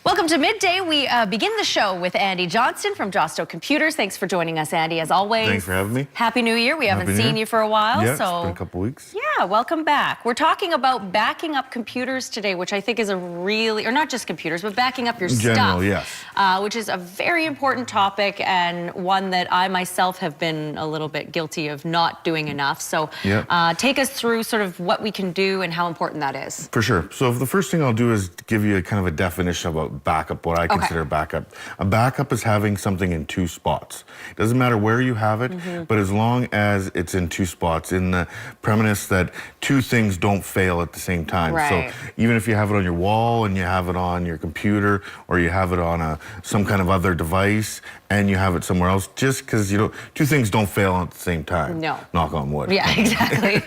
Welcome to Midday. We begin the show with Andy Johnston from Josto Computers. Thanks for joining us, Andy, as always. Thanks for having me. Happy New Year. We haven't seen you for a while. Yeah, so it's been a couple weeks. Yeah, welcome back. We're talking about backing up computers today, which I think is a really, or not just computers, but backing up your stuff. Yes. Which is a very important topic and one that I myself have been a little bit guilty of not doing enough. So take us through sort of what we can do and how important that is. For sure. So the first thing I'll do is give you a kind of a definition about backup, what I consider backup. A backup is having something in two spots. It doesn't matter where you have it, but as long as it's in two spots, in the premise that two things don't fail at the same time. Right. So even if you have it on your wall and you have it on your computer or you have it on some kind of other device and you have it somewhere else, just because, you know, two things don't fail at the same time. No. Knock on wood. Yeah, exactly.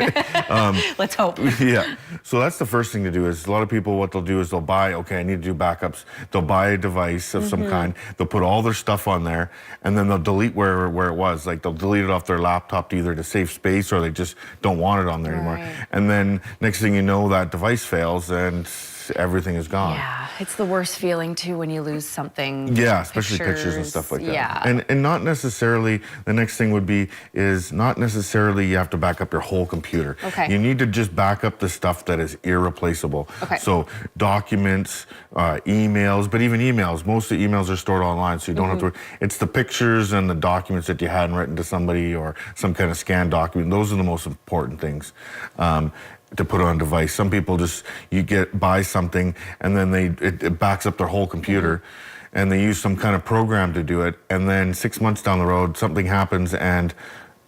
Let's hope. Yeah. So that's the first thing to do is a lot of people, what they'll do is they'll buy, okay, I need to do backups. They'll buy a device of some kind. They'll put all their stuff on there and then they'll delete where it was. Like they'll delete it off their laptop to either to save space or they just don't want it on there anymore. And then next thing you know, that device fails and everything is gone. Yeah, it's the worst feeling too when you lose something. Yeah, especially pictures and stuff like that. Yeah. And not necessarily, the next thing would be, is not necessarily you have to back up your whole computer. Okay. You need to just back up the stuff that is irreplaceable. Okay. So documents, emails, but even emails, most of the emails are stored online, so you don't have to, it's the pictures and the documents that you hadn't written to somebody or some kind of scanned document. Those are the most important things. To put on a device. Some people just, buy something and then it backs up their whole computer and they use some kind of program to do it, and then 6 months down the road something happens and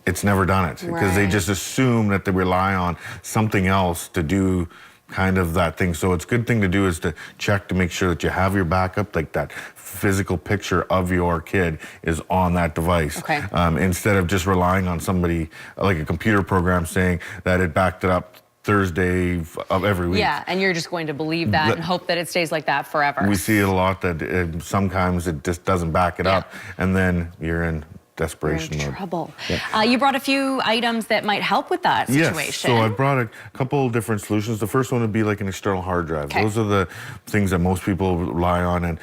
it's never done it because they just assume that they rely on something else to do kind of that thing. So it's a good thing to do is to check to make sure that you have your backup, like that physical picture of your kid is on that device. Okay. Instead of just relying on somebody like a computer program saying that it backed it up Thursday of every week. Yeah, and you're just going to believe that and hope that it stays like that forever. We see it a lot that sometimes it just doesn't back it up, and then you're in desperation mode. Trouble. Yeah. You brought a few items that might help with that situation. Yes, so I brought a couple different solutions. The first one would be like an external hard drive. Those are the things that most people rely on, and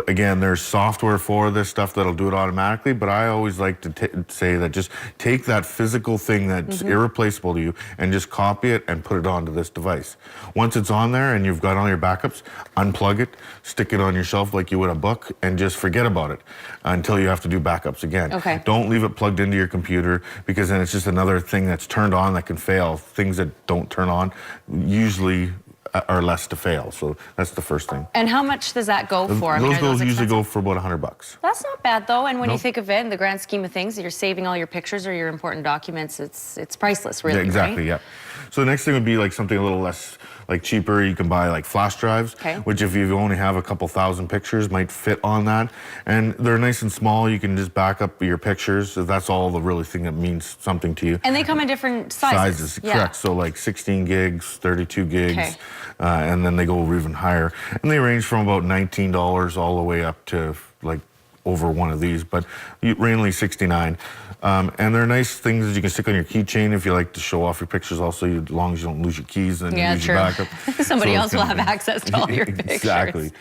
again, there's software for this stuff that'll do it automatically, but I always like to say that just take that physical thing that's irreplaceable to you and just copy it and put it onto this device. Once it's on there and you've got all your backups, unplug it, stick it on your shelf like you would a book, and just forget about it until you have to do backups again. Okay. Don't leave it plugged into your computer because then it's just another thing that's turned on that can fail. Things that don't turn on usually are less to fail. So that's the first thing. And how much does that go for? I mean, those usually go for about $100. That's not bad though. And when you think of it in the grand scheme of things, you're saving all your pictures or your important documents. It's priceless, really. Yeah, exactly. Right? Yeah. So the next thing would be like something a little less, like cheaper. You can buy like flash drives, which if you only have a couple thousand pictures might fit on that. And they're nice and small. You can just back up your pictures. So that's all the really thing that means something to you. And they come in different sizes. Correct. So like 16 gigs, 32 gigs, and then they go even higher. And they range from about $19 all the way up to like over one of these, but mainly 69. And they're nice things that you can stick on your keychain if you like to show off your pictures also, as long as you don't lose your keys and use your backup. Somebody else will have access to all your pictures. Exactly.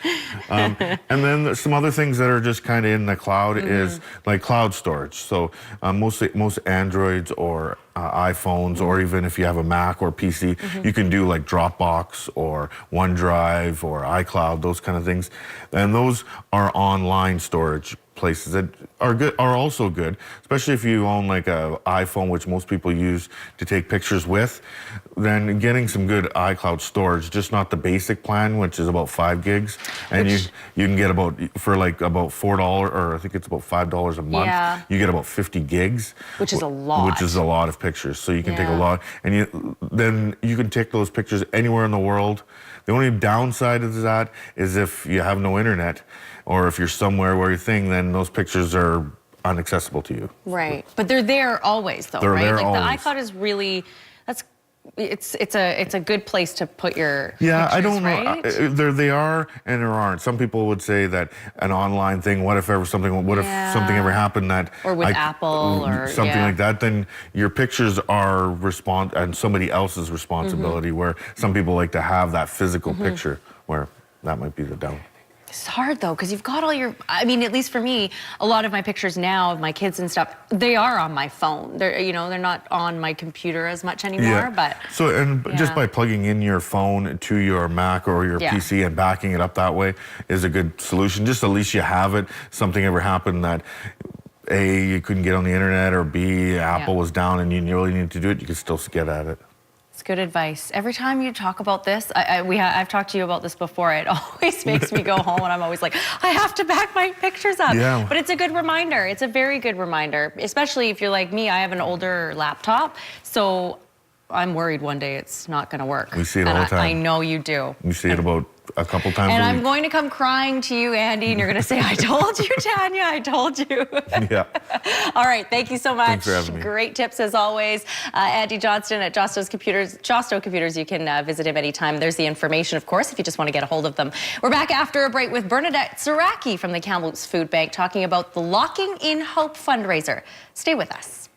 And then some other things that are just kind of in the cloud is like cloud storage. So most Androids or iPhones, or even if you have a Mac or PC, you can do like Dropbox or OneDrive or iCloud, those kind of things. And those are online storage places that are also good, especially if you own like a iPhone, which most people use to take pictures with. Then getting some good iCloud storage, just not the basic plan, which is about 5 gigs, and you can get about for like about $4, or I think it's about $5 a month. You get about 50 gigs, which is a lot. Which is a lot of pictures. So you can take a lot, and then you can take those pictures anywhere in the world. The only downside of that is if you have no internet, or if you're somewhere where you're then those pictures are inaccessible to you. Right, but they're there always, though, they're right? There like always. The iCloud is really, it's a good place to put your pictures, I don't know. Right? They are and there aren't. Some people would say that an online thing. What if if something ever happened that, or with Apple or something like that? Then your pictures are and somebody else's responsibility. Where some people like to have that physical picture, where that might be the down. It's hard though, because you've got all your, I mean, at least for me, a lot of my pictures now of my kids and stuff, they are on my phone. They're, you know, they're not on my computer as much anymore, but. So, and just by plugging in your phone to your Mac or your PC and backing it up that way is a good solution. Just at least you have it. Something ever happened that A, you couldn't get on the internet, or B, Apple was down and you really need to do it, you could still get at it. It's good advice. Every time you talk about this, I've talked to you about this before, it always makes me go home and I'm always like, I have to back my pictures up. Yeah. But it's a good reminder. It's a very good reminder, especially if you're like me. I have an older laptop, so I'm worried one day it's not going to work. We see it all the time. I know you do. We see it about a couple times and a I'm week. going to come crying to you, Andy, and you're going to say, I told you, Tanya, I told you. Yeah. All right, thank you so much. Thanks for having me. Great tips as always. Andy Johnston at Josto Computers. You can visit him anytime. There's the information, of course, if you just want to get a hold of them. We're back after a break with Bernadette Saraki from the Kamloops Food Bank talking about the Locking in Hope fundraiser. Stay with us.